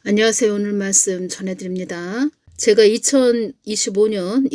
안녕하세요. 오늘 말씀 전해드립니다. 제가 2025년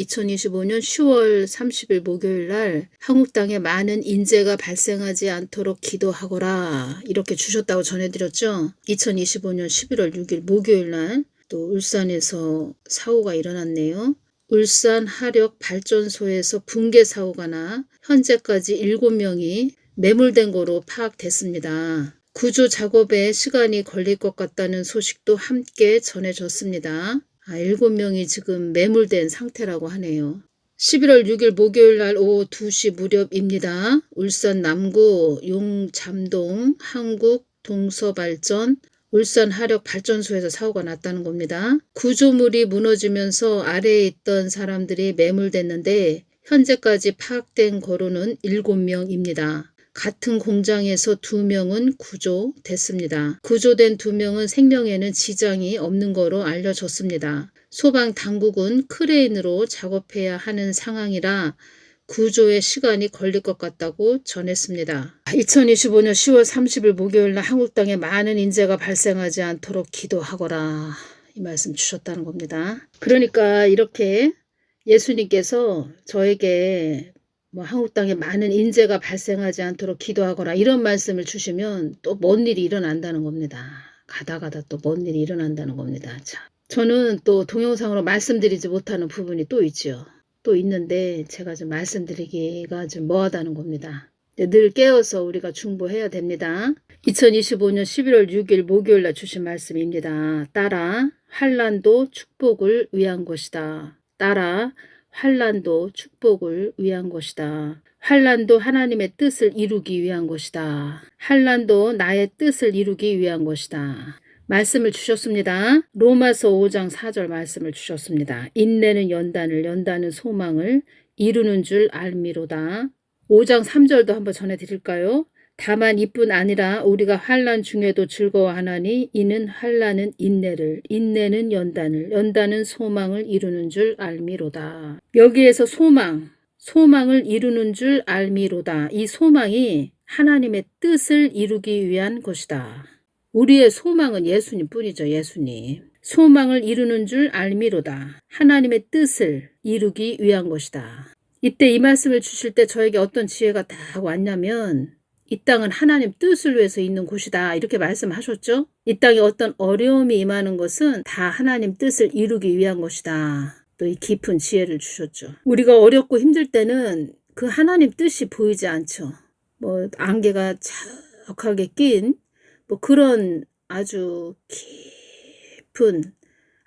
10월 30일 목요일 날 한국 땅에 많은 인재가 발생하지 않도록 기도하거라 이렇게 주셨다고 전해드렸죠. 2025년 11월 6일 목요일 날 또 울산에서 사고가 일어났네요. 울산 하력 발전소에서 붕괴 사고가 나 현재까지 7명이 매몰된 거로 파악됐습니다. 구조 작업에 시간이 걸릴 것 같다는 소식도 함께 전해졌습니다. 7명이 지금 매몰된 상태라고 하네요. 11월 6일 목요일 날 오후 2시 무렵입니다. 울산 남구 용잠동 한국동서발전 울산 하력 발전소에서 사고가 났다는 겁니다. 구조물이 무너지면서 아래에 있던 사람들이 매몰됐는데 현재까지 파악된 거로는 7명입니다. 같은 공장에서 2명은 구조됐습니다. 구조된 2명은 생명에는 지장이 없는 거로 알려졌습니다. 소방 당국은 크레인으로 작업해야 하는 상황이라 구조에 시간이 걸릴 것 같다고 전했습니다. 2025년 10월 30일 목요일 날 한국 땅에 많은 인재가 발생하지 않도록 기도하거라 이 말씀 주셨다는 겁니다. 그러니까 이렇게 예수님께서 저에게 한국 땅에 많은 인재가 발생하지 않도록 기도하거라 이런 말씀을 주시면 또 뭔 일이 일어난다는 겁니다. 가다 또 뭔 일이 일어난다는 겁니다. 자, 저는 또 동영상으로 말씀드리지 못하는 부분이 또 있죠. 또 있는데 제가 좀 말씀드리기가 좀 뭐하다는 겁니다. 늘 깨어서 우리가 중보해야 됩니다. 2025년 11월 6일 목요일 날 주신 말씀입니다. 따라 환난도 축복을 위한 것이다. 따라 환난도 축복을 위한 것이다. 환난도 하나님의 뜻을 이루기 위한 것이다. 환난도 나의 뜻을 이루기 위한 것이다. 말씀을 주셨습니다. 로마서 5장 4절 말씀을 주셨습니다. 인내는 연단을, 연단은 소망을 이루는 줄 알미로다. 5장 3절도 한번 전해드릴까요? 다만 이뿐 아니라 우리가 환난 중에도 즐거워하나니 이는 환난은 인내를, 인내는 연단을, 연단은 소망을 이루는 줄 알미로다. 여기에서 소망을 이루는 줄 알미로다. 이 소망이 하나님의 뜻을 이루기 위한 것이다. 우리의 소망은 예수님 뿐이죠. 예수님. 소망을 이루는 줄 알미로다. 하나님의 뜻을 이루기 위한 것이다. 이때 이 말씀을 주실 때 저에게 어떤 지혜가 딱 왔냐면 이 땅은 하나님 뜻을 위해서 있는 곳이다. 이렇게 말씀하셨죠. 이 땅에 어떤 어려움이 임하는 것은 다 하나님 뜻을 이루기 위한 것이다. 또 이 깊은 지혜를 주셨죠. 우리가 어렵고 힘들 때는 그 하나님 뜻이 보이지 않죠. 안개가 자욱하게 낀 그런 아주 깊은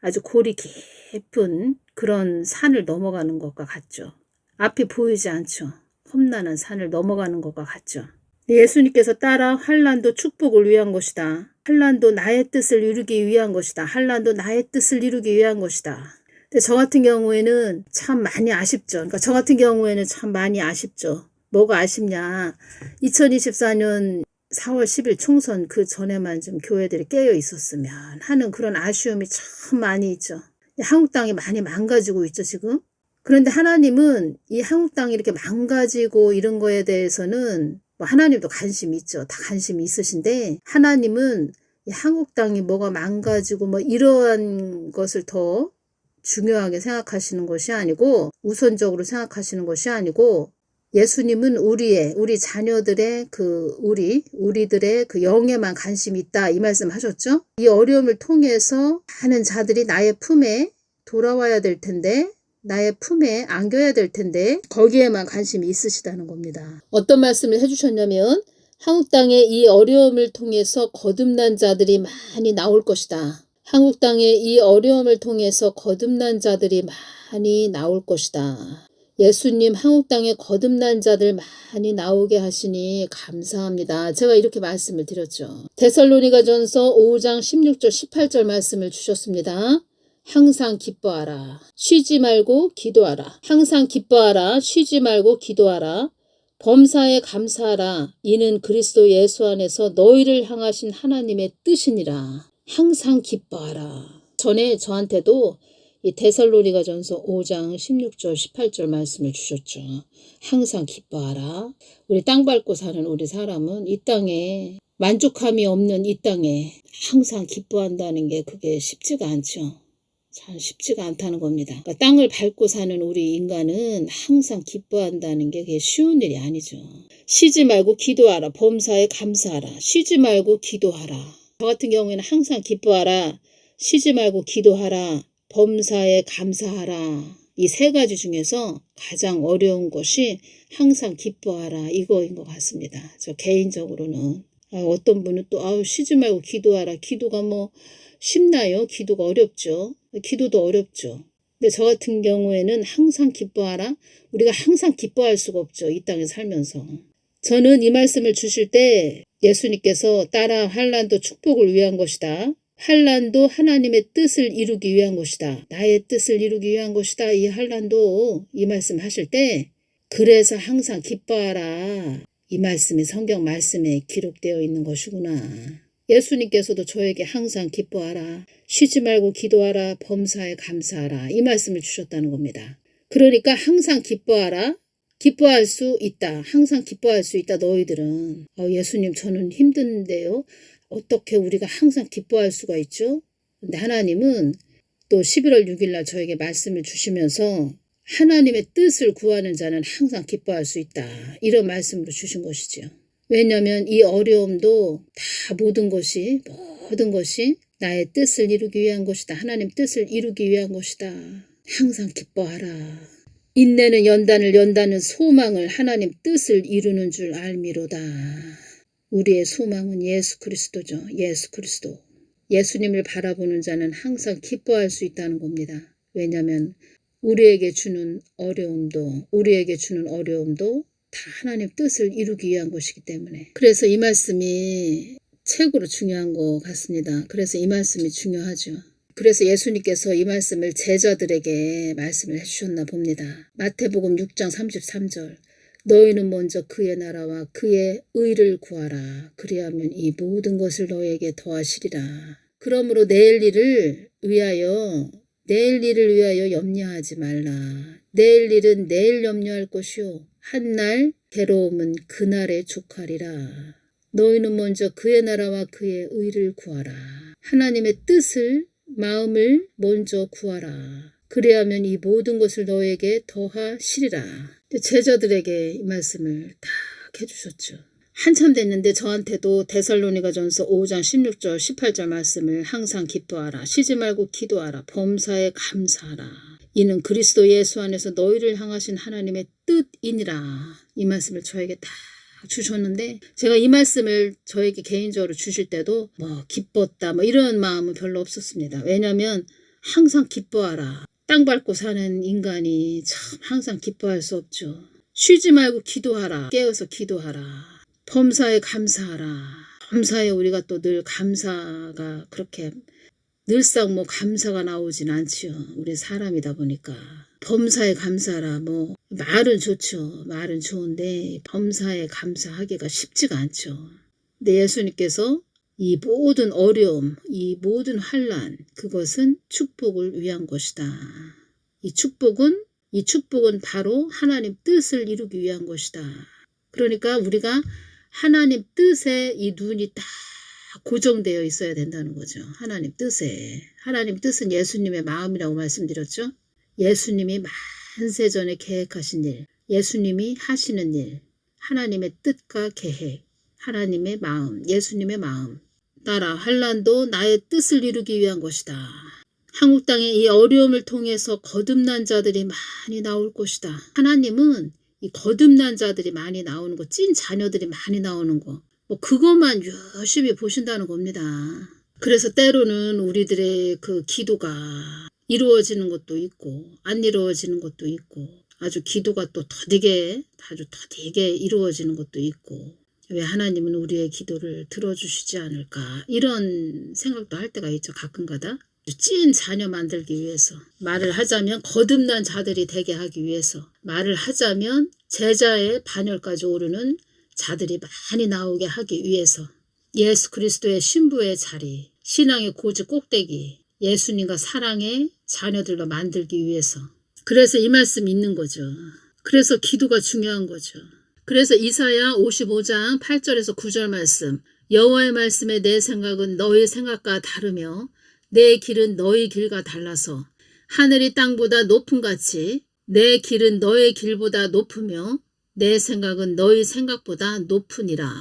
아주 골이 깊은 그런 산을 넘어가는 것과 같죠. 앞이 보이지 않죠. 험난한 산을 넘어가는 것과 같죠. 예수님께서 따라 환난도 축복을 위한 것이다. 환난도 나의 뜻을 이루기 위한 것이다. 환난도 나의 뜻을 이루기 위한 것이다. 근데 저 같은 경우에는 참 많이 아쉽죠. 그러니까 저 같은 경우에는 참 많이 아쉽죠. 뭐가 아쉽냐. 2024년 4월 10일 총선 그 전에만 좀 교회들이 깨어 있었으면 하는 그런 아쉬움이 참 많이 있죠. 한국 땅이 많이 망가지고 있죠, 지금. 그런데 하나님은 이 한국 땅이 이렇게 망가지고 이런 거에 대해서는 하나님도 관심이 있죠. 다 관심이 있으신데 하나님은 이 한국 땅이 뭐가 망가지고 이러한 것을 더 중요하게 생각하시는 것이 아니고 우선적으로 생각하시는 것이 아니고 예수님은 우리 자녀들의 우리들의 그 영에만 관심이 있다 이 말씀 하셨죠. 이 어려움을 통해서 많은 자들이 나의 품에 돌아와야 될 텐데 나의 품에 안겨야 될 텐데 거기에만 관심이 있으시다는 겁니다. 어떤 말씀을 해주셨냐면 한국 땅에 이 어려움을 통해서 거듭난 자들이 많이 나올 것이다. 한국 땅에 이 어려움을 통해서 거듭난 자들이 많이 나올 것이다. 예수님 한국 땅에 거듭난 자들 많이 나오게 하시니 감사합니다. 제가 이렇게 말씀을 드렸죠. 데살로니가전서 5장 16절 18절 말씀을 주셨습니다. 항상 기뻐하라. 쉬지 말고 기도하라. 항상 기뻐하라. 쉬지 말고 기도하라. 범사에 감사하라. 이는 그리스도 예수 안에서 너희를 향하신 하나님의 뜻이니라. 항상 기뻐하라. 전에 저한테도 이 데살로니가전서 5장 16절 18절 말씀을 주셨죠. 항상 기뻐하라. 우리 땅 밟고 사는 우리 사람은 이 땅에 만족함이 없는 이 땅에 항상 기뻐한다는 게 그게 쉽지가 않죠. 참 쉽지가 않다는 겁니다. 그러니까 땅을 밟고 사는 우리 인간은 항상 기뻐한다는 게 그게 쉬운 일이 아니죠. 쉬지 말고 기도하라. 범사에 감사하라. 쉬지 말고 기도하라. 저 같은 경우에는 항상 기뻐하라. 쉬지 말고 기도하라. 범사에 감사하라. 이 세 가지 중에서 가장 어려운 것이 항상 기뻐하라 이거인 것 같습니다. 저 개인적으로는. 어떤 분은 또 쉬지 말고 기도하라. 기도가 뭐 쉽나요? 기도가 어렵죠. 기도도 어렵죠. 근데 저 같은 경우에는 항상 기뻐하라. 우리가 항상 기뻐할 수가 없죠. 이 땅에 살면서. 저는 이 말씀을 주실 때 예수님께서 따라 환난도 축복을 위한 것이다. 환난도 하나님의 뜻을 이루기 위한 것이다. 나의 뜻을 이루기 위한 것이다. 이 환난도 이 말씀 하실 때 그래서 항상 기뻐하라. 이 말씀이 성경 말씀에 기록되어 있는 것이구나. 예수님께서도 저에게 항상 기뻐하라. 쉬지 말고 기도하라. 범사에 감사하라. 이 말씀을 주셨다는 겁니다. 그러니까 항상 기뻐하라. 기뻐할 수 있다. 항상 기뻐할 수 있다. 너희들은. 예수님 저는 힘든데요. 어떻게 우리가 항상 기뻐할 수가 있죠? 근데 하나님은 또 11월 6일 날 저에게 말씀을 주시면서 하나님의 뜻을 구하는 자는 항상 기뻐할 수 있다. 이런 말씀으로 주신 것이죠. 왜냐하면 이 어려움도 다 모든 것이 나의 뜻을 이루기 위한 것이다. 하나님 뜻을 이루기 위한 것이다. 항상 기뻐하라. 인내는 연단을 소망을 하나님 뜻을 이루는 줄 알미로다. 우리의 소망은 예수 그리스도죠. 예수 그리스도. 예수님을 바라보는 자는 항상 기뻐할 수 있다는 겁니다. 왜냐하면 우리에게 주는 어려움도 다 하나님 뜻을 이루기 위한 것이기 때문에. 그래서 이 말씀이 최고로 중요한 것 같습니다. 그래서 이 말씀이 중요하죠. 그래서 예수님께서 이 말씀을 제자들에게 말씀을 해주셨나 봅니다. 마태복음 6장 33절. 너희는 먼저 그의 나라와 그의 의를 구하라. 그리하면 이 모든 것을 너희에게 더하시리라. 그러므로 내일 일을 위하여 염려하지 말라. 내일 일은 내일 염려할 것이요 한날 괴로움은 그날에 족하리라. 너희는 먼저 그의 나라와 그의 의를 구하라. 하나님의 뜻을 마음을 먼저 구하라. 그리하면 이 모든 것을 너에게 더하시리라. 제자들에게 이 말씀을 딱 해주셨죠. 한참 됐는데 저한테도 데살로니가전서 5장 16절 18절 말씀을 항상 기뻐하라. 쉬지 말고 기도하라. 범사에 감사하라. 이는 그리스도 예수 안에서 너희를 향하신 하나님의 뜻이니라. 이 말씀을 저에게 다 주셨는데 제가 이 말씀을 저에게 개인적으로 주실 때도 기뻤다 이런 마음은 별로 없었습니다. 왜냐하면 항상 기뻐하라. 땅 밟고 사는 인간이 참 항상 기뻐할 수 없죠. 쉬지 말고 기도하라. 깨어서 기도하라. 범사에 감사하라. 범사에 우리가 또 늘 감사가 그렇게 늘상 감사가 나오진 않지요. 우리 사람이다 보니까. 범사에 감사하라. 말은 좋죠. 말은 좋은데 범사에 감사하기가 쉽지가 않죠. 근데 예수님께서 이 모든 어려움, 이 모든 환난, 그것은 축복을 위한 것이다. 이 축복은 바로 하나님 뜻을 이루기 위한 것이다. 그러니까 우리가 하나님 뜻에 이 눈이 딱 고정되어 있어야 된다는 거죠. 하나님 뜻에. 하나님 뜻은 예수님의 마음이라고 말씀드렸죠. 예수님이 만세전에 계획하신 일, 예수님이 하시는 일, 하나님의 뜻과 계획, 하나님의 마음, 예수님의 마음. 따라 환난도 나의 뜻을 이루기 위한 것이다. 한국 땅에 이 어려움을 통해서 거듭난 자들이 많이 나올 것이다. 하나님은 이 거듭난 자들이 많이 나오는 거, 찐 자녀들이 많이 나오는 거, 그것만 열심히 보신다는 겁니다. 그래서 때로는 우리들의 그 기도가 이루어지는 것도 있고 안 이루어지는 것도 있고 아주 기도가 또 더디게 이루어지는 것도 있고 왜 하나님은 우리의 기도를 들어주시지 않을까 이런 생각도 할 때가 있죠. 가끔가다. 찐 자녀 만들기 위해서, 말을 하자면 거듭난 자들이 되게 하기 위해서, 말을 하자면 제자의 반열까지 오르는 자들이 많이 나오게 하기 위해서, 예수 그리스도의 신부의 자리, 신앙의 고지 꼭대기, 예수님과 사랑의 자녀들로 만들기 위해서. 그래서 이 말씀 있는 거죠. 그래서 기도가 중요한 거죠. 그래서 이사야 55장 8절에서 9절 말씀, 여호와의 말씀에 내 생각은 너희 생각과 다르며 내 길은 너희 길과 달라서 하늘이 땅보다 높음 같이 내 길은 너의 길보다 높으며 내 생각은 너희 생각보다 높으니라.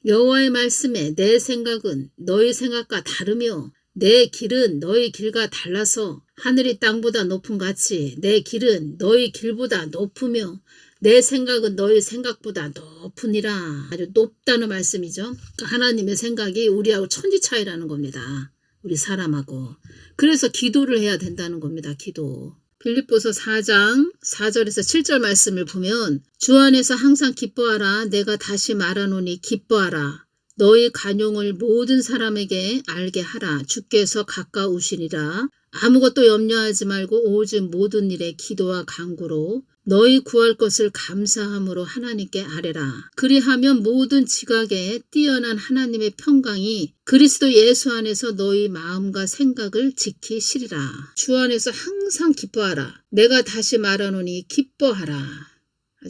여호와의 말씀에 내 생각은 너희 생각과 다르며 내 길은 너희 길과 달라서 하늘이 땅보다 높음 같이 내 길은 너희 길보다 높으며 내 생각은 너희 생각보다 높으니라. 아주 높다는 말씀이죠. 그러니까 하나님의 생각이 우리하고 천지 차이라는 겁니다. 우리 사람하고. 그래서 기도를 해야 된다는 겁니다. 기도. 빌립보서 4장 4절에서 7절 말씀을 보면 주 안에서 항상 기뻐하라. 내가 다시 말하노니 기뻐하라. 너희 간용을 모든 사람에게 알게 하라. 주께서 가까우시니라. 아무것도 염려하지 말고 오직 모든 일에 기도와 간구로 너희 구할 것을 감사함으로 하나님께 아뢰라. 그리하면 모든 지각에 뛰어난 하나님의 평강이 그리스도 예수 안에서 너희 마음과 생각을 지키시리라. 주 안에서 항상 기뻐하라. 내가 다시 말하노니 기뻐하라.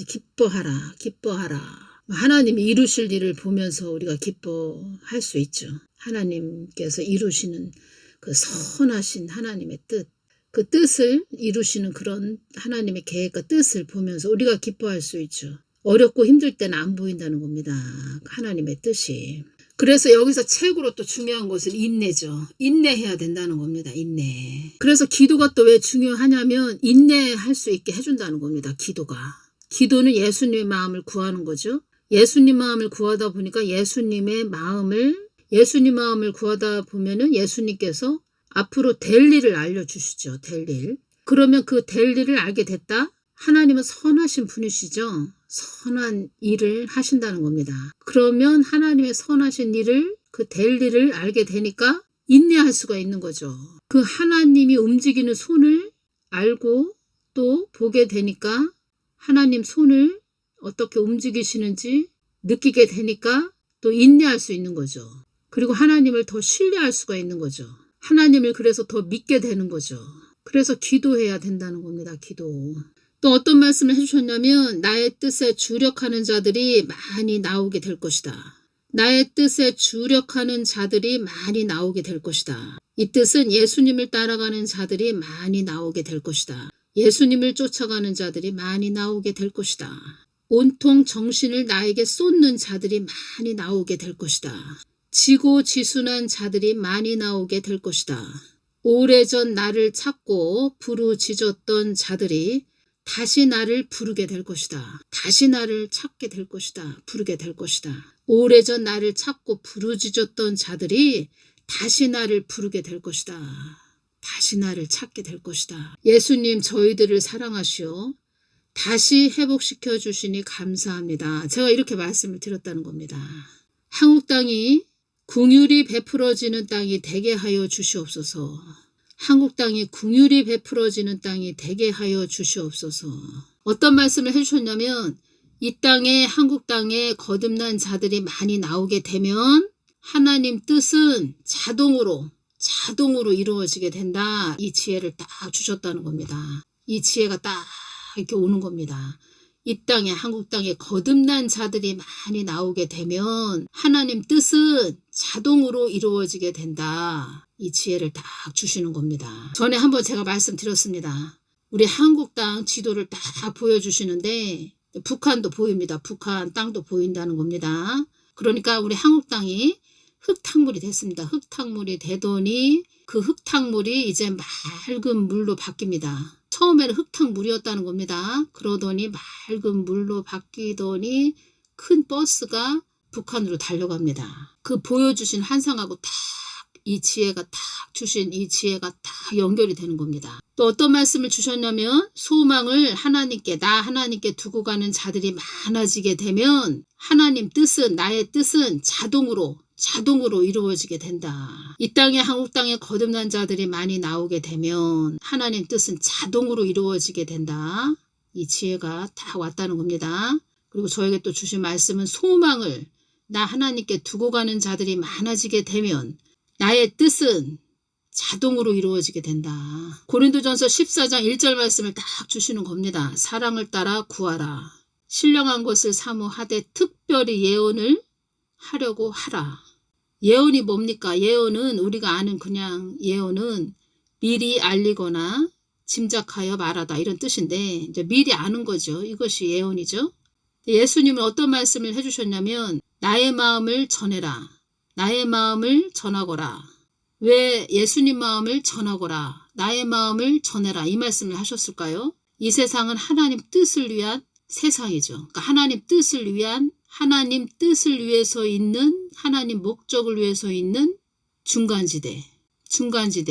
기뻐하라. 기뻐하라. 하나님이 이루실 일을 보면서 우리가 기뻐할 수 있죠. 하나님께서 이루시는 그 선하신 하나님의 뜻, 그 뜻을 이루시는 그런 하나님의 계획과 뜻을 보면서 우리가 기뻐할 수 있죠. 어렵고 힘들 때는 안 보인다는 겁니다. 하나님의 뜻이. 그래서 여기서 최고로 또 중요한 것은 인내죠. 인내해야 된다는 겁니다. 인내. 그래서 기도가 또 왜 중요하냐면 인내할 수 있게 해준다는 겁니다. 기도가. 기도는 예수님의 마음을 구하는 거죠. 예수님 마음을 구하다 보니까 예수님 마음을 구하다 보면은 예수님께서 앞으로 될 일을 알려주시죠. 될 일. 그러면 그 될 일을 알게 됐다? 하나님은 선하신 분이시죠. 선한 일을 하신다는 겁니다. 그러면 하나님의 선하신 일을, 그 될 일을 알게 되니까 인내할 수가 있는 거죠. 그 하나님이 움직이는 손을 알고 또 보게 되니까 하나님 손을 어떻게 움직이시는지 느끼게 되니까 또 인내할 수 있는 거죠. 그리고 하나님을 더 신뢰할 수가 있는 거죠. 하나님을 그래서 더 믿게 되는 거죠. 그래서 기도해야 된다는 겁니다. 기도. 또 어떤 말씀을 해주셨냐면 나의 뜻에 주력하는 자들이 많이 나오게 될 것이다. 나의 뜻에 주력하는 자들이 많이 나오게 될 것이다. 이 뜻은 예수님을 따라가는 자들이 많이 나오게 될 것이다. 예수님을 쫓아가는 자들이 많이 나오게 될 것이다. 온통 정신을 나에게 쏟는 자들이 많이 나오게 될 것이다. 지고지순한 자들이 많이 나오게 될 것이다. 오래전 나를 찾고 부르짖었던 자들이 다시 나를 부르게 될 것이다. 다시 나를 찾게 될 것이다. 부르게 될 것이다. 오래전 나를 찾고 부르짖었던 자들이 다시 나를 부르게 될 것이다. 다시 나를 찾게 될 것이다. 예수님 저희들을 사랑하시오. 다시 회복시켜 주시니 감사합니다. 제가 이렇게 말씀을 드렸다는 겁니다. 한국 땅이 긍휼이 베풀어지는 땅이 되게 하여 주시옵소서. 한국 땅이 긍휼이 베풀어지는 땅이 되게 하여 주시옵소서. 어떤 말씀을 해주셨냐면 이 땅에 한국 땅에 거듭난 자들이 많이 나오게 되면 하나님 뜻은 자동으로 이루어지게 된다. 이 지혜를 딱 주셨다는 겁니다. 이 지혜가 딱 이렇게 오는 겁니다. 이 땅에 한국 땅에 거듭난 자들이 많이 나오게 되면 하나님 뜻은 자동으로 이루어지게 된다. 이 지혜를 딱 주시는 겁니다. 전에 한번 제가 말씀드렸습니다. 우리 한국 땅 지도를 딱 보여주시는데 북한도 보입니다. 북한 땅도 보인다는 겁니다. 그러니까 우리 한국 땅이 흙탕물이 됐습니다. 흙탕물이 되더니 그 흙탕물이 이제 맑은 물로 바뀝니다. 처음에는 흙탕물이었다는 겁니다. 그러더니 맑은 물로 바뀌더니 큰 버스가 북한으로 달려갑니다. 그 보여주신 환상하고 딱 이 지혜가 딱 주신 이 지혜가 딱 연결이 되는 겁니다. 또 어떤 말씀을 주셨냐면 소망을 나 하나님께 두고 가는 자들이 많아지게 되면 하나님 뜻은 나의 뜻은 자동으로 이루어지게 된다. 이 땅에 한국 땅에 거듭난 자들이 많이 나오게 되면 하나님 뜻은 자동으로 이루어지게 된다. 이 지혜가 다 왔다는 겁니다. 그리고 저에게 또 주신 말씀은 소망을 나 하나님께 두고 가는 자들이 많아지게 되면 나의 뜻은 자동으로 이루어지게 된다. 고린도전서 14장 1절 말씀을 딱 주시는 겁니다. 사랑을 따라 구하라. 신령한 것을 사모하되 특별히 예언을 하려고 하라. 예언이 뭡니까? 예언은 우리가 아는 그냥 예언은 미리 알리거나 짐작하여 말하다 이런 뜻인데 이제 미리 아는 거죠. 이것이 예언이죠. 예수님은 어떤 말씀을 해주셨냐면 나의 마음을 전해라. 나의 마음을 전하거라. 왜 예수님 마음을 전하거라. 나의 마음을 전해라. 이 말씀을 하셨을까요? 이 세상은 하나님 뜻을 위한 세상이죠. 그러니까 하나님 뜻을 위해서 있는 하나님 목적을 위해서 있는 중간지대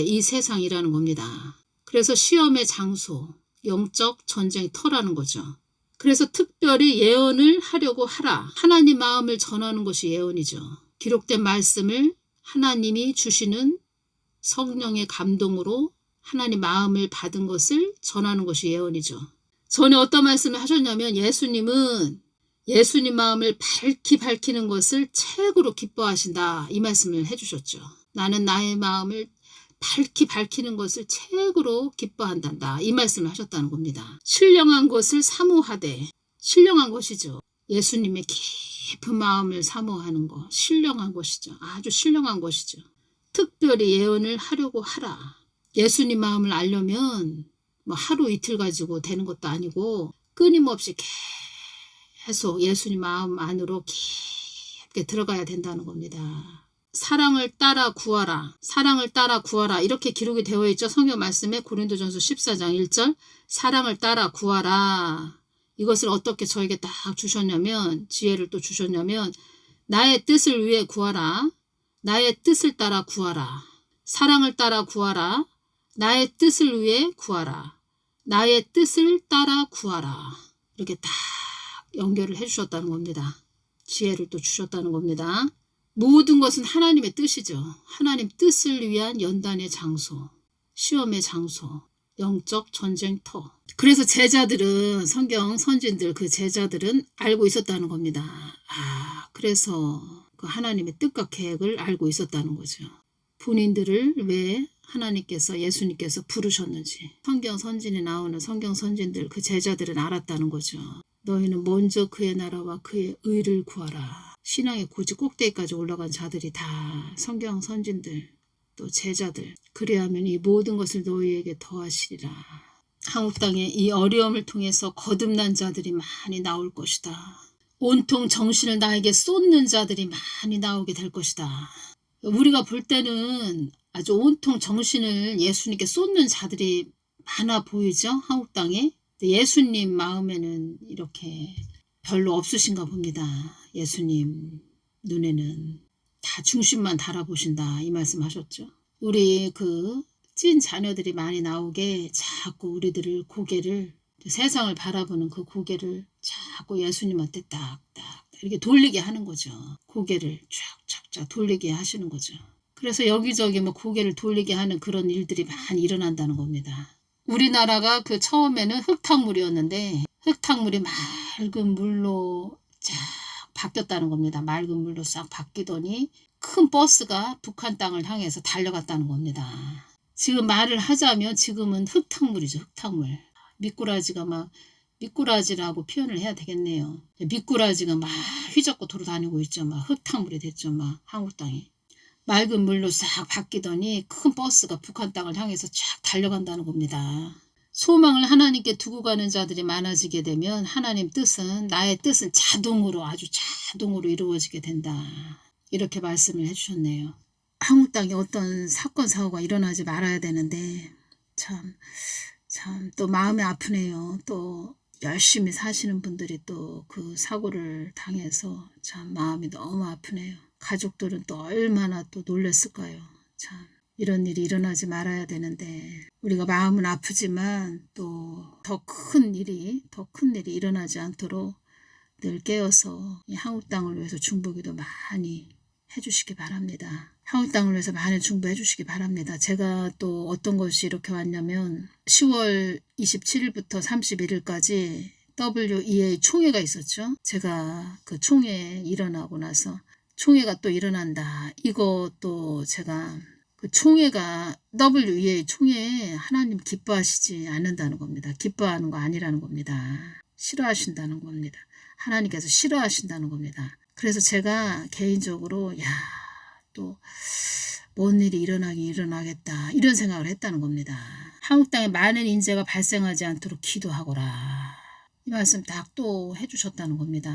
이 세상이라는 겁니다. 그래서 시험의 장소, 영적 전쟁터라는 거죠. 그래서 특별히 예언을 하려고 하라. 하나님 마음을 전하는 것이 예언이죠. 기록된 말씀을 하나님이 주시는 성령의 감동으로 하나님 마음을 받은 것을 전하는 것이 예언이죠. 전에 어떤 말씀을 하셨냐면 예수님은 예수님 마음을 밝히는 것을 최고로 기뻐하신다. 이 말씀을 해주셨죠. 나는 나의 마음을 밝히는 것을 최고로 기뻐한단다. 이 말씀을 하셨다는 겁니다. 신령한 것을 사모하되 신령한 것이죠. 예수님의 깊은 마음을 사모하는 것 신령한 것이죠. 아주 신령한 것이죠. 특별히 예언을 하려고 하라. 예수님 마음을 알려면 뭐 하루 이틀 가지고 되는 것도 아니고 끊임없이 계속 예수님 마음 안으로 깊게 들어가야 된다는 겁니다. 사랑을 따라 구하라. 사랑을 따라 구하라. 이렇게 기록이 되어 있죠. 성경 말씀에 고린도전서 14장 1절 사랑을 따라 구하라. 이것을 어떻게 저에게 딱 주셨냐면 지혜를 또 주셨냐면 나의 뜻을 위해 구하라. 나의 뜻을 따라 구하라. 사랑을 따라 구하라. 나의 뜻을 위해 구하라. 나의 뜻을 따라 구하라. 이렇게 딱 연결을 해주셨다는 겁니다. 지혜를 또 주셨다는 겁니다. 모든 것은 하나님의 뜻이죠. 하나님 뜻을 위한 연단의 장소, 시험의 장소, 영적 전쟁터. 그래서 제자들은 성경 선진들 그 제자들은 알고 있었다는 겁니다. 그래서 그 하나님의 뜻과 계획을 알고 있었다는 거죠. 본인들을 왜 하나님께서 예수님께서 부르셨는지 성경 선진에 나오는 성경 선진들 그 제자들은 알았다는 거죠. 너희는 먼저 그의 나라와 그의 의를 구하라. 신앙의 고지 꼭대기까지 올라간 자들이 다 성경 선진들 또 제자들 그리하면 이 모든 것을 너희에게 더하시리라. 한국 땅에 이 어려움을 통해서 거듭난 자들이 많이 나올 것이다. 온통 정신을 나에게 쏟는 자들이 많이 나오게 될 것이다. 우리가 볼 때는 아주 온통 정신을 예수님께 쏟는 자들이 많아 보이죠. 한국 땅에. 예수님 마음에는 이렇게 별로 없으신가 봅니다. 예수님 눈에는 다 중심만 달아보신다. 이 말씀 하셨죠. 우리 그 찐 자녀들이 많이 나오게 자꾸 우리들을 고개를 세상을 바라보는 그 고개를 자꾸 예수님한테 딱딱 이렇게 돌리게 하는 거죠. 고개를 쫙쫙쫙 돌리게 하시는 거죠. 그래서 여기저기 뭐 고개를 돌리게 하는 그런 일들이 많이 일어난다는 겁니다. 우리나라가 그 처음에는 흙탕물이었는데 흙탕물이 맑은 물로 쫙 바뀌었다는 겁니다. 맑은 물로 싹 바뀌더니 큰 버스가 북한 땅을 향해서 달려갔다는 겁니다. 지금 말을 하자면 지금은 흙탕물이죠. 흙탕물. 미꾸라지라고 표현을 해야 되겠네요. 미꾸라지가 막 휘젓고 돌아다니고 있죠. 막 흙탕물이 됐죠. 막 한국 땅이. 맑은 물로 싹 바뀌더니 큰 버스가 북한 땅을 향해서 쫙 달려간다는 겁니다. 소망을 하나님께 두고 가는 자들이 많아지게 되면 하나님 뜻은 나의 뜻은 아주 자동으로 이루어지게 된다. 이렇게 말씀을 해주셨네요. 한국 땅에 어떤 사건 사고가 일어나지 말아야 되는데 참 또 마음이 아프네요. 또 열심히 사시는 분들이 또 그 사고를 당해서 참 마음이 너무 아프네요. 가족들은 또 얼마나 또 놀랐을까요. 참 이런 일이 일어나지 말아야 되는데 우리가 마음은 아프지만 또 더 큰 일이 일어나지 않도록 늘 깨어서 이 한국 땅을 위해서 중보기도 많이 해주시기 바랍니다. 한국 땅을 위해서 많이 중보해 주시기 바랍니다. 제가 또 어떤 것이 이렇게 왔냐면 10월 27일부터 31일까지 WEA 총회가 있었죠. 제가 그 총회 일어나고 나서 총회가 또 일어난다. 이것도 제가 그 총회가 WEA 총회에 하나님 기뻐하시지 않는다는 겁니다. 기뻐하는 거 아니라는 겁니다. 싫어하신다는 겁니다. 하나님께서 싫어하신다는 겁니다. 그래서 제가 개인적으로 또 뭔 일이 일어나겠다 이런 생각을 했다는 겁니다. 한국 땅에 많은 인재가 발생하지 않도록 기도하거라. 이 말씀 딱 또 해주셨다는 겁니다.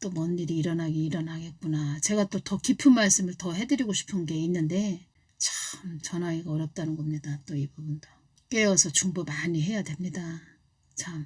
또 뭔 일이 일어나겠구나. 제가 또 더 깊은 말씀을 더 해드리고 싶은 게 있는데 참 전하기가 어렵다는 겁니다. 또 이 부분도 깨어서 중보 많이 해야 됩니다. 참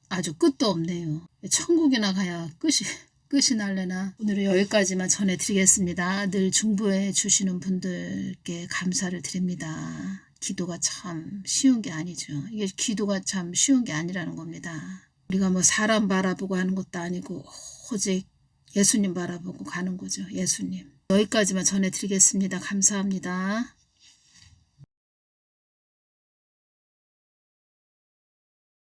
아주 끝도 없네요. 천국이나 가야 끝이 날래나. 오늘은 여기까지만 전해드리겠습니다. 늘 중보해 주시는 분들께 감사를 드립니다. 기도가 참 쉬운 게 아니죠. 이게 기도가 참 쉬운 게 아니라는 겁니다. 우리가 뭐 사람 바라보고 하는 것도 아니고 오직 예수님 바라보고 가는 거죠. 예수님. 여기까지만 전해드리겠습니다. 감사합니다.